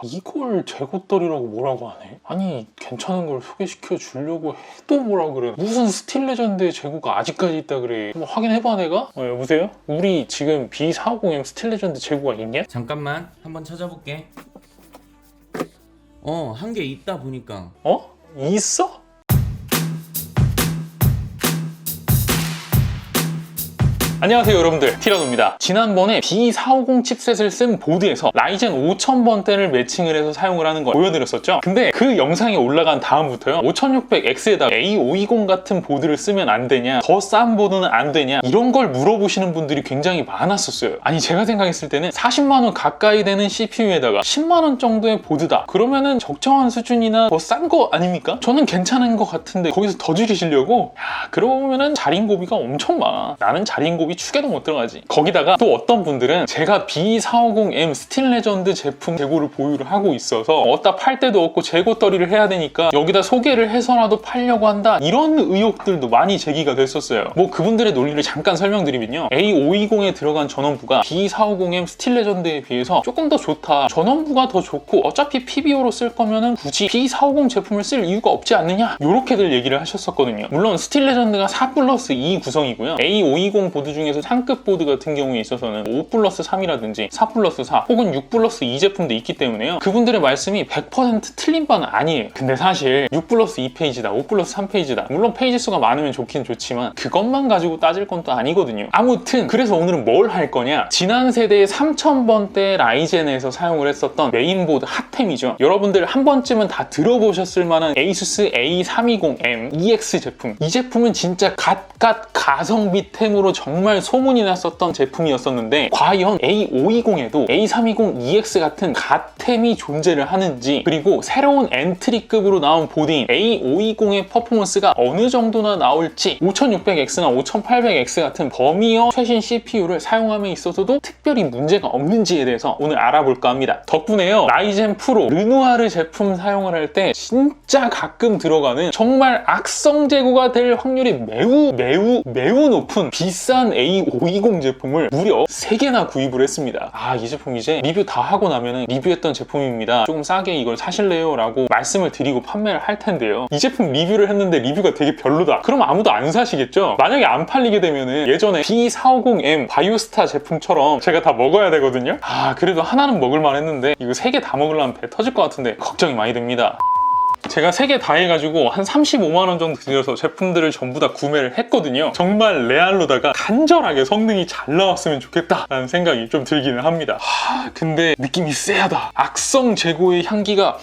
이걸 재고떨이라고 뭐라고 하네? 아니 괜찮은 걸 소개시켜 주려고 해도 뭐라 그래? 무슨 스틸 레전드의 재고가 아직까지 있다 그래? 한번 확인해봐 내가? 여보세요? 우리 지금 B450M 스틸 레전드 재고가 있냐? 잠깐만 한번 찾아볼게. 한 개 있다 보니까. 있어? 안녕하세요 여러분들, 티라노입니다. 지난번에 B450 칩셋을 쓴 보드에서 라이젠 5000번대를 매칭을 해서 사용을 하는 걸 보여드렸었죠. 근데 그 영상이 올라간 다음부터요, 5600X에다 A520 같은 보드를 쓰면 안 되냐, 더 싼 보드는 안 되냐, 이런 걸 물어보시는 분들이 굉장히 많았었어요. 아니 제가 생각했을 때는 40만원 가까이 되는 CPU에다가 10만원 정도의 보드다 그러면은 적정한 수준이나 더 싼 거 아닙니까? 저는 괜찮은 것 같은데 거기서 더 줄이시려고? 그러고 보면은 자린고비가 엄청 많아. 나는 자린고비 축에도 못 들어가지. 거기다가 또 어떤 분들은 제가 B450M 스틸 레전드 제품 재고를 보유를 하고 있어서 어디다 팔 데도 없고 재고 떨이를 해야 되니까 여기다 소개를 해서라도 팔려고 한다, 이런 의혹들도 많이 제기가 됐었어요. 뭐 그분들의 논리를 잠깐 설명드리면요, A520에 들어간 전원부가 B450M 스틸 레전드에 비해서 조금 더 좋다, 전원부가 더 좋고 어차피 PBO로 쓸 거면은 굳이 B450 제품을 쓸 이유가 없지 않느냐, 요렇게들 얘기를 하셨었거든요. 물론 스틸 레전드가 4+2 구성이고요, A520 보드 중에서 상급 보드 같은 경우에 있어서는 5+3이라든지 4+4 혹은 6+2 제품도 있기 때문에요, 그분들의 말씀이 100% 틀린 바는 아니에요. 근데 사실 6+2 페이지다, 5+3 페이지다, 물론 페이지 수가 많으면 좋긴 좋지만 그것만 가지고 따질 건 또 아니거든요. 아무튼 그래서 오늘은 뭘 할 거냐, 지난 세대의 3000번대 라이젠에서 사용을 했었던 메인보드 핫템이죠. 여러분들 한 번쯤은 다 들어보셨을 만한 ASUS A320M EX 제품. 이 제품은 진짜 갓갓 가성비템으로 정말 소문이 났었던 제품이었었는데, 과연 A520에도 A320 EX 같은 갓템이 존재를 하는지, 그리고 새로운 엔트리급으로 나온 보드인 A520의 퍼포먼스가 어느 정도나 나올지, 5600X나 5800X 같은 범위어 최신 CPU를 사용함에 있어서도 특별히 문제가 없는지에 대해서 오늘 알아볼까 합니다. 덕분에요, 라이젠 프로, 르누아르 제품 사용을 할 때 진짜 가끔 들어가는 정말 악성 재고가 될 확률이 매우 높은 비싼 A520 제품을 무려 3개나 구입을 했습니다. 이 제품 이제 리뷰 다 하고 나면은 리뷰했던 제품입니다, 조금 싸게 이걸 사실래요? 라고 말씀을 드리고 판매를 할 텐데요, 이 제품 리뷰를 했는데 리뷰가 되게 별로다 그럼 아무도 안 사시겠죠? 만약에 안 팔리게 되면은 예전에 B450M 바이오스타 제품처럼 제가 다 먹어야 되거든요. 그래도 하나는 먹을만 했는데 이거 3개 다 먹으려면 배 터질 것 같은데 걱정이 많이 됩니다. 제가 3개 다 해가지고 한 35만원 정도 들여서 제품들을 전부 다 구매를 했거든요. 정말 레알로다가 간절하게 성능이 잘 나왔으면 좋겠다 라는 생각이 좀 들기는 합니다. 근데 느낌이 쎄하다. 악성 재고의 향기가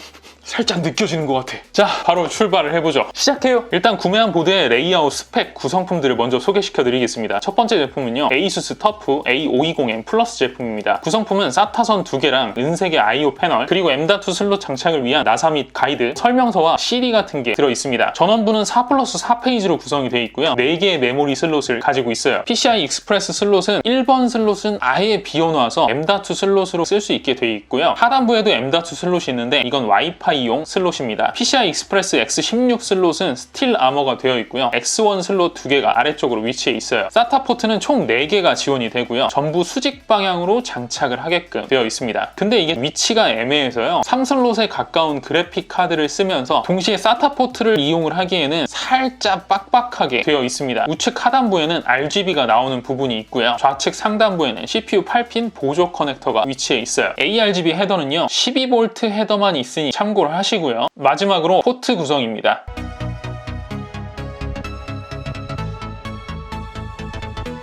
살짝 느껴지는 것 같아. 자, 바로 출발을 해보죠. 시작해요. 일단 구매한 보드의 레이아웃, 스펙, 구성품들을 먼저 소개시켜 드리겠습니다. 첫 번째 제품은요, ASUS 터프 A520M 플러스 제품입니다. 구성품은 SATA선 2개랑 은색의 I/O 패널, 그리고 M.2 슬롯 장착을 위한 나사 및 가이드, 설명서와 CD 같은 게 들어있습니다. 전원부는 4+4 페이지로 구성이 되어 있고요, 4개의 메모리 슬롯을 가지고 있어요. PCI 익스프레스 슬롯은 1번 슬롯은 아예 비워놔서 M.2 슬롯으로 쓸 수 있게 되어 있고요, 하단부에도 M.2 슬롯이 있는데 이건 와이파이 용 슬롯입니다. PCI 익스프레스 X16 슬롯은 스틸 아머가 되어 있고요, X1 슬롯 2개가 아래쪽으로 위치해 있어요. SATA 포트는 총 4개가 지원이 되고요, 전부 수직 방향으로 장착을 하게끔 되어 있습니다. 근데 이게 위치가 애매해서요, 3슬롯에 가까운 그래픽 카드를 쓰면서 동시에 SATA 포트를 이용을 하기에는 살짝 빡빡하게 되어 있습니다. 우측 하단부에는 RGB가 나오는 부분이 있고요, 좌측 상단부에는 CPU 8핀 보조 커넥터가 위치해 있어요. ARGB 헤더는요, 12V 헤더만 있으니 참고를 하시고요. 마지막으로 포트 구성입니다.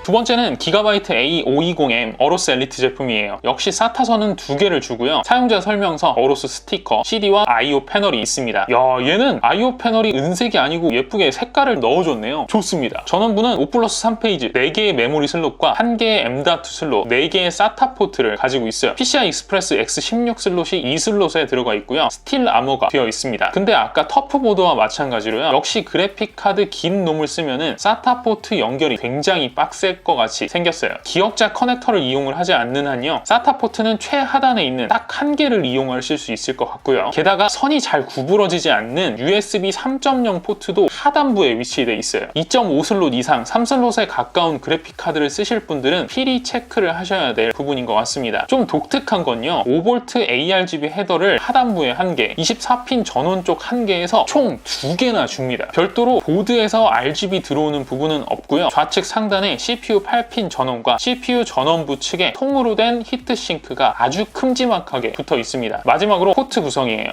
두 번째는 기가바이트 A520M 어로스 엘리트 제품이에요. 역시 SATA선은 2개를 주고요, 사용자 설명서, 어로스 스티커, CD와 I/O 패널이 있습니다. 얘는 I/O 패널이 은색이 아니고 예쁘게 색깔을 넣어줬네요. 좋습니다. 전원부는 5+3 페이지, 4개의 메모리 슬롯과 1개의 M.2 슬롯, 4개의 SATA 포트를 가지고 있어요. PCI 익스프레스 X16 슬롯이 2슬롯에 들어가 있고요, 스틸 아머가 되어 있습니다. 근데 아까 터프 보드와 마찬가지로요, 역시 그래픽 카드 긴 놈을 쓰면은 SATA 포트 연결이 굉장히 빡세 없을 것 같이 생겼어요. 기역자 커넥터를 이용을 하지 않는 한요, SATA 포트는 최하단에 있는 딱 한 개를 이용하실 수 있을 것 같고요. 게다가 선이 잘 구부러지지 않는 USB 3.0 포트도 하단부에 위치되어 있어요. 2.5 슬롯 이상 3슬롯에 가까운 그래픽 카드를 쓰실 분들은 필히 체크를 하셔야 될 부분인 것 같습니다. 좀 독특한 건요, 5V ARGB 헤더를 하단부에 1개, 24핀 전원 쪽 1개에서 총 2개나 줍니다. 별도로 보드에서 RGB 들어오는 부분은 없고요. 좌측 상단에 CPU 8핀 전원과 CPU 전원부 측에 통으로 된 히트싱크가 아주 큼지막하게 붙어 있습니다. 마지막으로 포트 구성이에요.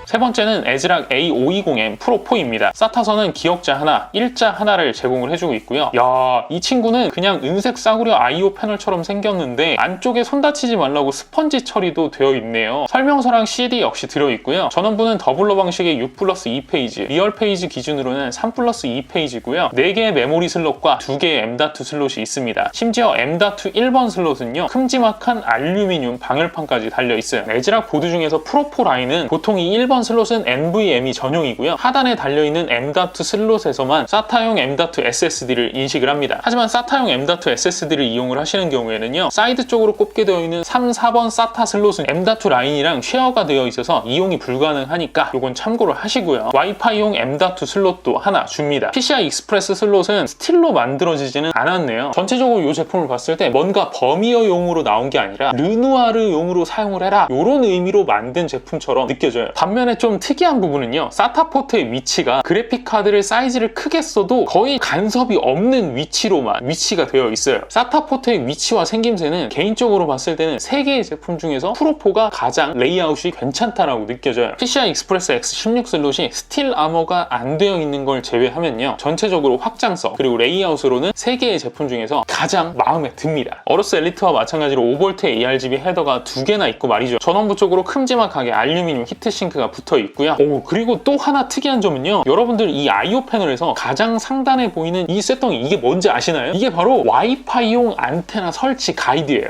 세 번째는 에즈락 A520M 프로4입니다. SATA선은 기역자 하나, 일자 하나를 제공을 해주고 있고요. 야, 이 친구는 그냥 은색 싸구려 IO 패널처럼 생겼는데 안쪽에 손 다치지 말라고 스펀지 처리도 되어 있네요. 설명서랑 CD 역시 들어있고요. 전원부는 더블러 방식의 6+2페이지, 리얼 페이지 기준으로는 3+2페이지고요. 4개의 메모리 슬롯과 2개의 M.2 슬롯이 있습니다. 심지어 M.2 1번 슬롯은요, 큼지막한 알루미늄 방열판까지 달려있어요. 에즈락 보드 중에서 프로4 라인은 보통 이 1번 슬롯은 NVMe 전용이고요. 하단에 달려있는 M.2 슬롯에서만 SATA용 M.2 SSD를 인식을 합니다. 하지만 SATA용 M.2 SSD를 이용을 하시는 경우에는요, 사이드 쪽으로 꼽게 되어 있는 3, 4번 SATA 슬롯은 M.2 라인이랑 쉐어가 되어 있어서 이용이 불가능하니까 이건 참고를 하시고요. 와이파이용 M.2 슬롯도 하나 줍니다. PCI 익스프레스 슬롯은 스틸로 만들어지지는 않았네요. 전체적으로 이 제품을 봤을 때 뭔가 버미어용으로 나온 게 아니라 르누아르용으로 사용을 해라, 이런 의미로 만든 제품처럼 느껴져요. 반면에 좀 특이한 부분은요, SATA 포트의 위치가 그래픽 카드를 사이즈를 크게 써도 거의 간섭이 없는 위치로만 위치가 되어 있어요. SATA 포트의 위치와 생김새는 개인적으로 봤을 때는 3개의 제품 중에서 프로4가 가장 레이아웃이 괜찮다라고 느껴져요. PCI 익스프레스 X16 슬롯이 스틸 아머가 안 되어 있는 걸 제외하면요, 전체적으로 확장성 그리고 레이아웃으로는 3개의 제품 중에서 가장 마음에 듭니다. 어로스 엘리트와 마찬가지로 5V ARGB 헤더가 2개나 있고 말이죠. 전원부 쪽으로 큼지막하게 알루미늄 히트싱크가 붙어 있고요. 그리고 또 하나 특이한 점은요, 여러분들 이 IO 패널에서 가장 상단에 보이는 이 쇳덩이, 이게 뭔지 아시나요? 이게 바로 와이파이용 안테나 설치 가이드예요.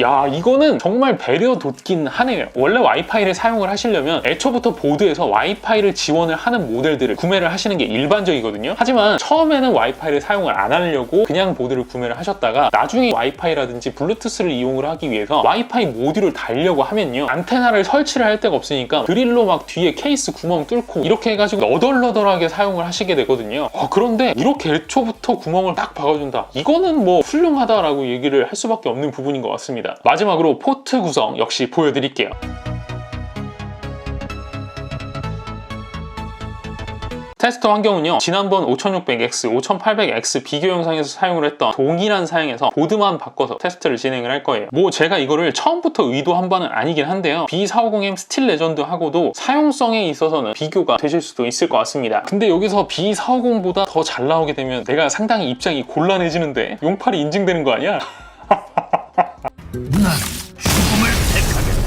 야, 이거는 정말 배려 돋긴 하네요. 원래 와이파이를 사용을 하시려면 애초부터 보드에서 와이파이를 지원을 하는 모델들을 구매를 하시는 게 일반적이거든요. 하지만 처음에는 와이파이를 사용을 안 하려고 그냥 보드를 구매를 하셨다가 나중에 와이파이라든지 블루투스를 이용을 하기 위해서 와이파이 모듈을 달려고 하면요, 안테나를 설치를 할 데가 없으니까 드릴로 막 뒤에 케이스 구멍 뚫고 이렇게 해가지고 너덜너덜하게 사용을 하시게 되거든요. 그런데 이렇게 애초부터 구멍을 딱 박아준다, 이거는 뭐 훌륭하다라고 얘기를 할 수밖에 없는 부분인 것 같습니다. 마지막으로 포트 구성 역시 보여드릴게요. 테스트 환경은요, 지난번 5600X, 5800X 비교 영상에서 사용을 했던 동일한 사양에서 보드만 바꿔서 테스트를 진행을 할 거예요. 뭐 제가 이거를 처음부터 의도한 바는 아니긴 한데요, B450M 스틸 레전드하고도 사용성에 있어서는 비교가 되실 수도 있을 것 같습니다. 근데 여기서 B450보다 더 잘 나오게 되면 내가 상당히 입장이 곤란해지는데, 용팔이 인증되는 거 아니야? 난 죽음을 택하겠다.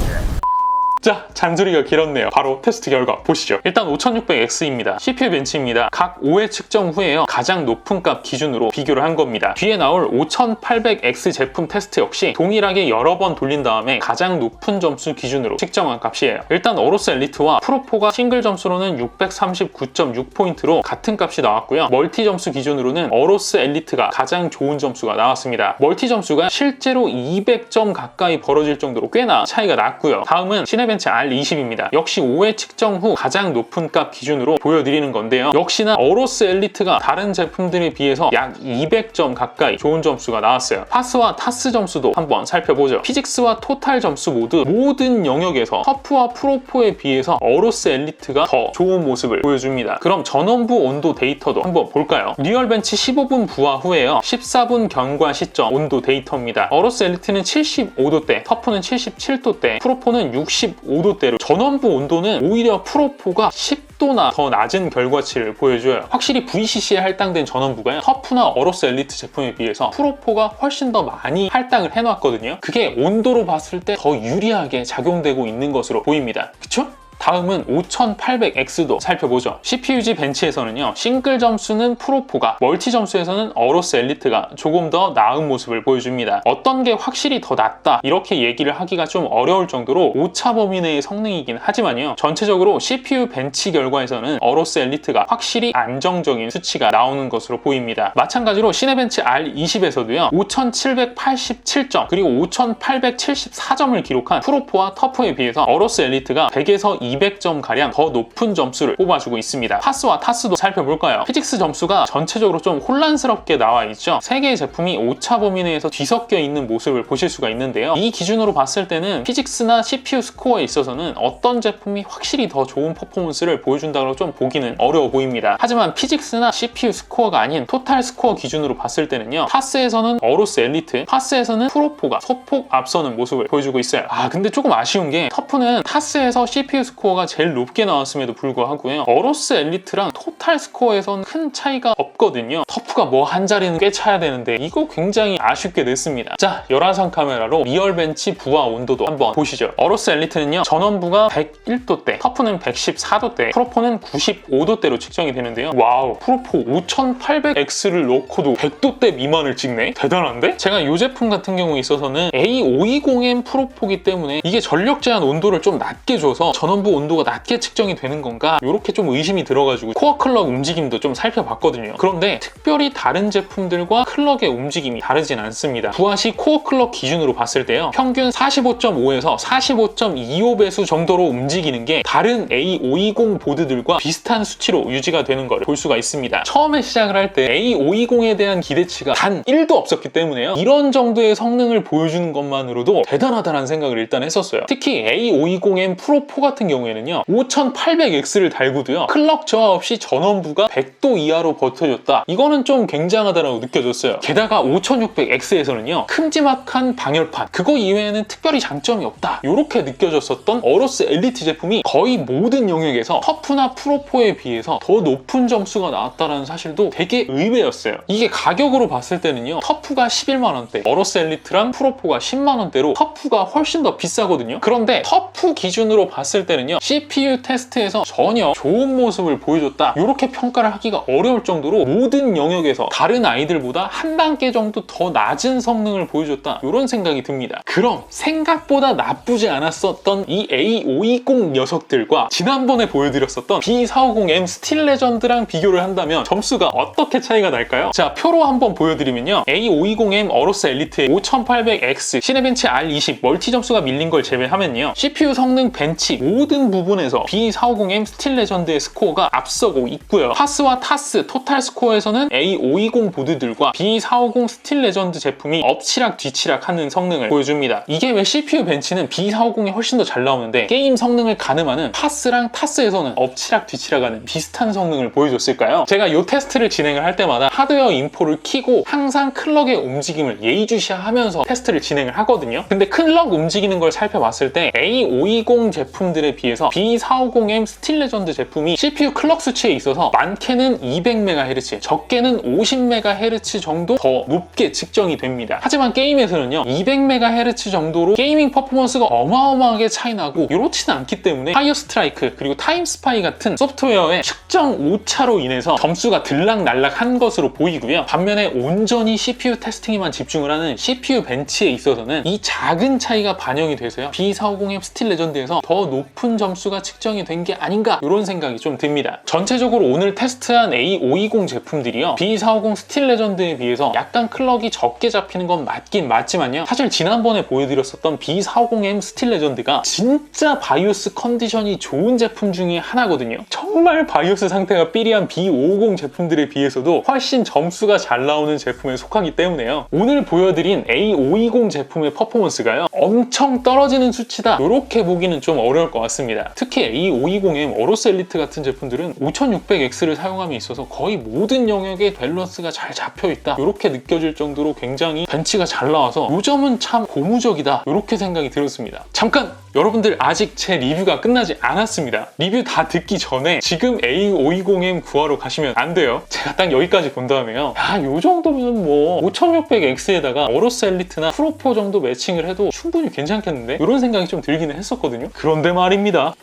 자, 잔소리가 길었네요. 바로 테스트 결과 보시죠. 일단 5600X입니다. CPU 벤치입니다. 각 5회 측정 후에요, 가장 높은 값 기준으로 비교를 한 겁니다. 뒤에 나올 5800X 제품 테스트 역시 동일하게 여러 번 돌린 다음에 가장 높은 점수 기준으로 측정한 값이에요. 일단 어로스 엘리트와 프로4가 싱글 점수로는 639.6포인트로 같은 값이 나왔고요. 멀티 점수 기준으로는 어로스 엘리트가 가장 좋은 점수가 나왔습니다. 멀티 점수가 실제로 200점 가까이 벌어질 정도로 꽤나 차이가 났고요. 다음은 시네벤치 R20입니다. 역시 5회 측정 후 가장 높은 값 기준으로 보여드리는 건데요, 역시나 어로스 엘리트가 다른 제품들에 비해서 약 200점 가까이 좋은 점수가 나왔어요. 파스와 타스 점수도 한번 살펴보죠. 피직스와 토탈 점수 모두 모든 영역에서 터프와 프로4에 비해서 어로스 엘리트가 더 좋은 모습을 보여줍니다. 그럼 전원부 온도 데이터도 한번 볼까요? 리얼벤치 15분 부하 후에요, 14분 경과 시점 온도 데이터입니다. 어로스 엘리트는 75도대, 터프는 77도대, 프로4는 65도대로 전원부 온도는 오히려 프로4가 10도나 더 낮은 결과치를 보여줘요. 확실히 VCC에 할당된 전원부가요, 터프나 어로스 엘리트 제품에 비해서 프로4가 훨씬 더 많이 할당을 해놨거든요. 그게 온도로 봤을 때 더 유리하게 작용되고 있는 것으로 보입니다. 그쵸? 다음은 5800X도 살펴보죠. CPUG 벤치에서는요, 싱글 점수는 프로4가, 멀티 점수에서는 어로스 엘리트가 조금 더 나은 모습을 보여줍니다. 어떤 게 확실히 더 낫다 이렇게 얘기를 하기가 좀 어려울 정도로 오차 범위 내의 성능이긴 하지만요, 전체적으로 CPU 벤치 결과에서는 어로스 엘리트가 확실히 안정적인 수치가 나오는 것으로 보입니다. 마찬가지로 시네벤치 R20에서도요 5787점 그리고 5874점을 기록한 프로4와 터프에 비해서 어로스 엘리트가 100에서 200점가량 더 높은 점수를 뽑아주고 있습니다. 파스와 타스도 살펴볼까요? 피직스 점수가 전체적으로 좀 혼란스럽게 나와 있죠. 세 개의 제품이 오차 범위 내에서 뒤섞여 있는 모습을 보실 수가 있는데요. 이 기준으로 봤을 때는 피직스나 CPU 스코어에 있어서는 어떤 제품이 확실히 더 좋은 퍼포먼스를 보여준다고 좀 보기는 어려워 보입니다. 하지만 피직스나 CPU 스코어가 아닌 토탈 스코어 기준으로 봤을 때는요, 타스에서는 어로스 엘리트, 파스에서는 프로4가 소폭 앞서는 모습을 보여주고 있어요. 근데 조금 아쉬운 게 터프는 타스에서 CPU 스코어가 제일 높게 나왔음에도 불구하고요, 어로스 엘리트랑 토탈 스코어에서는 큰 차이가 없거든요. 터프가 뭐 한 자리는 꽤 차야 되는데 이거 굉장히 아쉽게 됐습니다. 자, 열화상 카메라로 리얼벤치 부하 온도도 한번 보시죠. 어로스 엘리트는요, 전원부가 101도대, 터프는 114도대, 프로4는 95도대로 측정이 되는데요. 와우, 프로4 5800X를 넣고도 100도대 미만을 찍네? 대단한데? 제가 이 제품 같은 경우에 있어서는 A520M 프로4기 때문에 이게 전력 제한 온도를 좀 낮게 줘서 전원부 온도가 낮게 측정이 되는 건가? 이렇게 좀 의심이 들어가지고 코어 클럭 움직임도 좀 살펴봤거든요. 그런데 특별히 다른 제품들과 클럭의 움직임이 다르진 않습니다. 부하시 코어 클럭 기준으로 봤을 때요, 평균 45.5에서 45.25배수 정도로 움직이는 게 다른 A520 보드들과 비슷한 수치로 유지가 되는 걸 볼 수가 있습니다. 처음에 시작을 할 때 A520에 대한 기대치가 단 1도 없었기 때문에요, 이런 정도의 성능을 보여주는 것만으로도 대단하다는 생각을 일단 했었어요. 특히 A520M 프로4 같은 경우에는요, 5800X를 달고도요, 클럭 저하 없이 전원부가 100도 이하로 버텨줬다. 이거는 좀 굉장하다고 느껴졌어요. 게다가 5600X에서는요, 큼지막한 방열판, 그거 이외에는 특별히 장점이 없다, 이렇게 느껴졌었던 어로스 엘리트 제품이 거의 모든 영역에서 터프나 프로4에 비해서 더 높은 점수가 나왔다는 사실도 되게 의외였어요. 이게 가격으로 봤을 때는요, 터프가 11만원대, 어로스 엘리트랑 프로4가 10만원대로 터프가 훨씬 더 비싸거든요. 그런데 터프 기준으로 봤을 때는요, CPU 테스트에서 전혀 좋은 모습을 보여줬다, 이렇게 평가를 하기가 어려울 정도로 모든 영역에서 다른 아이들보다 한 단계 정도 더 낮은 성능을 보여줬다, 이런 생각이 듭니다. 그럼 생각보다 나쁘지 않았었던 이 A520 녀석들과 지난번에 보여드렸었던 B450M 스틸 레전드랑 비교를 한다면 점수가 어떻게 차이가 날까요? 자, 표로 한번 보여드리면요, A520M 어로스 엘리트의 5800X, 시네벤치 R20 멀티 점수가 밀린 걸 제외하면요, CPU 성능 벤치 모든 부분에서 B450M 스틸 레전드의 스코어가 앞서고 있고요. 파스와 타스 토탈 스코어에서는 A520 보드들과 B450 스틸 레전드 제품이 엎치락 뒤치락 하는 성능을 보여줍니다. 이게 왜 CPU 벤치는 B450이 훨씬 더 잘 나오는데 게임 성능을 가늠하는 파스랑 타스에서는 엎치락 뒤치락하는 비슷한 성능을 보여줬을까요? 제가 이 테스트를 진행을 할 때마다 하드웨어 인포를 켜고 항상 클럭의 움직임을 예의주시하면서 테스트를 진행을 하거든요. 근데 클럭 움직이는 걸 살펴봤을 때 A520 제품들에 비해서 B450M 스틸 레전드 제품이 CPU 클럭 수치에 있어서 많게는 200MHz, 적게는 50MHz 정도 더 높게 측정이 됩니다. 하지만 게임에서는요, 200MHz 정도로 게이밍 퍼포먼스가 어마어마하게 차이나고 이렇지는 않기 때문에 파이어 스트라이크 그리고 타임 스파이 같은 소프트웨어의 측정 오차로 인해서 점수가 들락날락한 것으로 보이고요. 반면에 온전히 CPU 테스팅에만 집중을 하는 CPU 벤치에 있어서는 이 작은 차이가 반영이 돼서요, B450M 스틸 레전드에서 더 높은 점수가 측정이 된 게 아닌가, 이런 생각이 좀 듭니다. 전체적으로 오늘 테스트한 A520 제품들이요, B450 스틸 레전드에 비해서 약간 클럭이 적게 잡히는 건 맞긴 맞지만요, 사실 지난번에 보여드렸었던 B450M 스틸 레전드가 진짜 바이오스 컨디션이 좋은 제품 중에 하나거든요. 정말 바이오스 상태가 삐리한 B550 제품들에 비해서도 훨씬 점수가 잘 나오는 제품에 속하기 때문에요, 오늘 보여드린 A520 제품의 퍼포먼스가요, 엄청 떨어지는 수치다, 이렇게 보기는 좀 어려울 것 같습니다. 특히 A520M 어로스 엘리트 같은 제품들은 5600X를 사용함에 있어서 거의 모든 영역에 밸런스가 잘 잡혀있다, 이렇게 느껴질 정도로 굉장히 벤치가 잘 나와서 이 점은 참 고무적이다, 이렇게 생각이 들었습니다. 잠깐! 여러분들, 아직 제 리뷰가 끝나지 않았습니다. 리뷰 다 듣기 전에 지금 A520M 구하러 가시면 안 돼요. 제가 딱 여기까지 본 다음에요, 요 정도면 뭐 5600X에다가 어로스 엘리트나 프로4 정도 매칭을 해도 충분히 괜찮겠는데? 이런 생각이 좀 들기는 했었거든요. 그런데 말입니다. 아닙니다.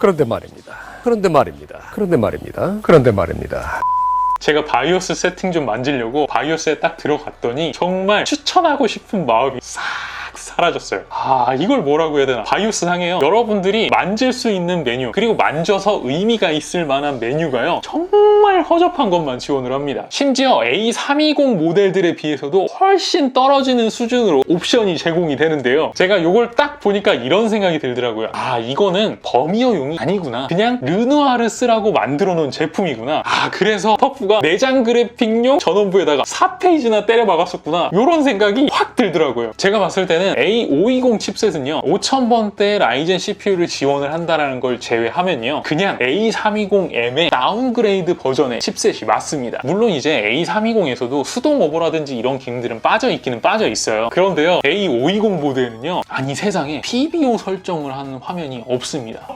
그런데 말입니다. 제가 바이오스 세팅 좀 만지려고 바이오스에 딱 들어갔더니 정말 추천하고 싶은 마음이 싹 사라졌어요. 이걸 뭐라고 해야 되나. 바이오스 상에요, 여러분들이 만질 수 있는 메뉴, 그리고 만져서 의미가 있을 만한 메뉴가요, 정말 허접한 것만 지원을 합니다. 심지어 A320 모델들에 비해서도 훨씬 떨어지는 수준으로 옵션이 제공이 되는데요, 제가 이걸 딱 보니까 이런 생각이 들더라고요. 이거는 버미어용이 아니구나, 그냥 르누아르 쓰라고 만들어 놓은 제품이구나. 그래서 터프가 내장 그래픽용 전원부에다가 4페이지나 때려 박았었구나, 이런 생각이 확 들더라고요. 제가 봤을 때는 A520 칩셋은요, 5000번대 라이젠 CPU를 지원을 한다는 걸 제외하면요, 그냥 A320M의 다운그레이드 버전의 칩셋이 맞습니다. 물론 이제 A320에서도 수동 오버라든지 이런 기능들은 빠져있기는 빠져있어요. 그런데요, A520 보드에는요, 아니 세상에 PBO 설정을 하는 화면이 없습니다.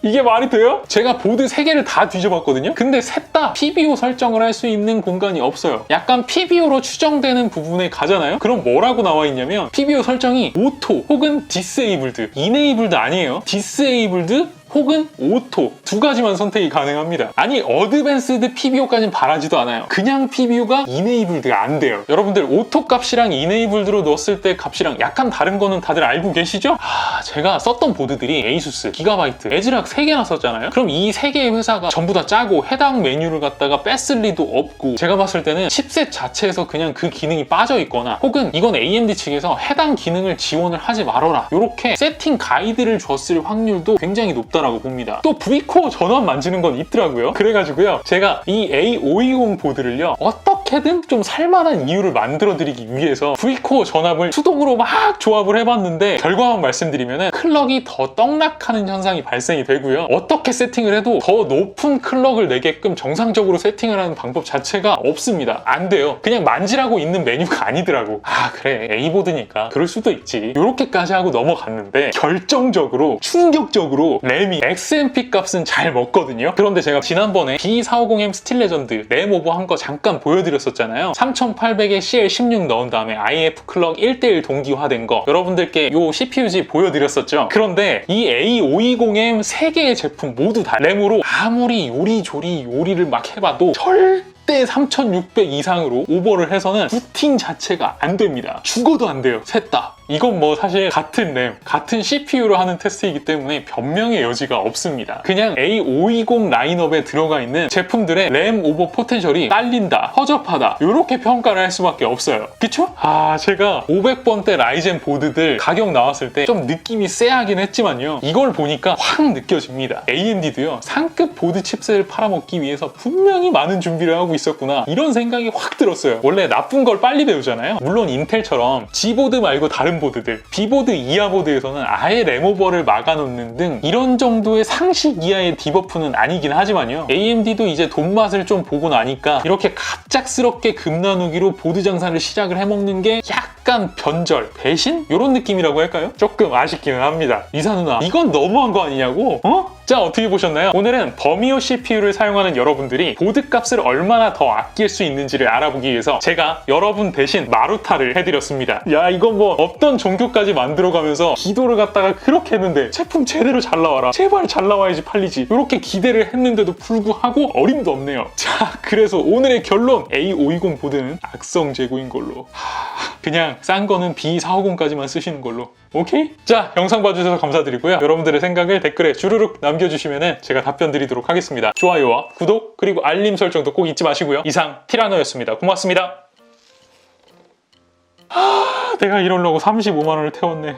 이게 말이 돼요? 제가 보드 3개를 다 뒤져봤거든요. 근데 셋 다 PBO 설정을 할 수 있는 공간이 없어요. 약간 PBO로 추정되는 부분에 가잖아요? 그럼 뭐라고 나와 있냐면, PBO 설정이 오토 혹은 디세이블드, 이네이블드 아니에요. 디세이블드 혹은 오토, 두 가지만 선택이 가능합니다. 아니 어드밴스드 PBO까지는 바라지도 않아요. 그냥 PBO가 이네이블드가 안 돼요. 여러분들 오토 값이랑 이네이블드로 넣었을 때 값이랑 약간 다른 거는 다들 알고 계시죠? 제가 썼던 보드들이 에이수스, 기가바이트, 에즈락 3개나 썼잖아요. 그럼 이 3개의 회사가 전부 다 짜고 해당 메뉴를 갖다가 뺐을 리도 없고, 제가 봤을 때는 칩셋 자체에서 그냥 그 기능이 빠져 있거나, 혹은 이건 AMD 측에서 해당 기능을 지원을 하지 말아라, 이렇게 세팅 가이드를 줬을 확률도 굉장히 높다 라고 봅니다. 또 V코어 전원 만지는 건 있더라고요. 그래가지고요, 제가 이 A520 보드를요, 어떻게든 좀 살만한 이유를 만들어 드리기 위해서 V코어 전압을 수동으로 막 조합을 해봤는데, 결과만 말씀드리면 클럭이 더 떡락하는 현상이 발생이 되고요, 어떻게 세팅을 해도 더 높은 클럭을 내게끔 정상적으로 세팅을 하는 방법 자체가 없습니다. 안 돼요. 그냥 만지라고 있는 메뉴가 아니더라고. 그래 A보드니까 그럴 수도 있지, 이렇게까지 하고 넘어갔는데, 결정적으로 충격적으로 램이 XMP 값은 잘 먹거든요. 그런데 제가 지난번에 B450M 스틸 레전드 램 오버 한 거 잠깐 보여드렸었잖아요. 3800에 CL16 넣은 다음에 IF 클럭 1:1 동기화된 거, 여러분들께 요 CPU지 보여드렸었죠. 그런데 이 A520M 3개의 제품 모두 다 램으로 아무리 요리조리 요리를 막 해봐도 절대 3600 이상으로 오버를 해서는 부팅 자체가 안 됩니다. 죽어도 안 돼요, 셋 다. 이건 뭐 사실 같은 램, 같은 CPU로 하는 테스트이기 때문에 변명의 여지가 없습니다. 그냥 A520 라인업에 들어가 있는 제품들의 램 오버 포텐셜이 딸린다, 허접하다, 이렇게 평가를 할 수밖에 없어요. 그쵸? 제가 500번대 라이젠 보드들 가격 나왔을 때 좀 느낌이 쎄하긴 했지만요, 이걸 보니까 확 느껴집니다. AMD도요, 상급 보드 칩셋을 팔아먹기 위해서 분명히 많은 준비를 하고 있었구나, 이런 생각이 확 들었어요. 원래 나쁜 걸 빨리 배우잖아요. 물론 인텔처럼 G보드 말고 다른 보드들, B보드 이하 보드에서는 아예 램오버를 막아놓는 등 이런 정도의 상식 이하의 디버프는 아니긴 하지만요, AMD도 이제 돈맛을 좀 보고 나니까 이렇게 갑작스럽게 금 나누기로 보드 장사를 시작을 해먹는 게 약간 변절, 배신? 이런 느낌이라고 할까요? 조금 아쉽기는 합니다. 이사 누나, 이건 너무한 거 아니냐고? 자, 어떻게 보셨나요? 오늘은 버미오 CPU를 사용하는 여러분들이 보드 값을 얼마나 더 아낄 수 있는지를 알아보기 위해서 제가 여러분 대신 마루타를 해드렸습니다. 야, 이건 뭐 없던 종교까지 만들어가면서 기도를 갖다가 그렇게 했는데 제품 제대로 잘 나와라, 제발 잘 나와야지 팔리지, 이렇게 기대를 했는데도 불구하고 어림도 없네요. 자, 그래서 오늘의 결론, A520 보드는 악성 재고인 걸로. 그냥 싼 거는 B450까지만 쓰시는 걸로. 오케이? 자, 영상 봐주셔서 감사드리고요. 여러분들의 생각을 댓글에 주르륵 남겨주시면 제가 답변 드리도록 하겠습니다. 좋아요와 구독 그리고 알림 설정도 꼭 잊지 마시고요. 이상 티라노였습니다. 고맙습니다. 내가 이러려고 35만 원을 태웠네.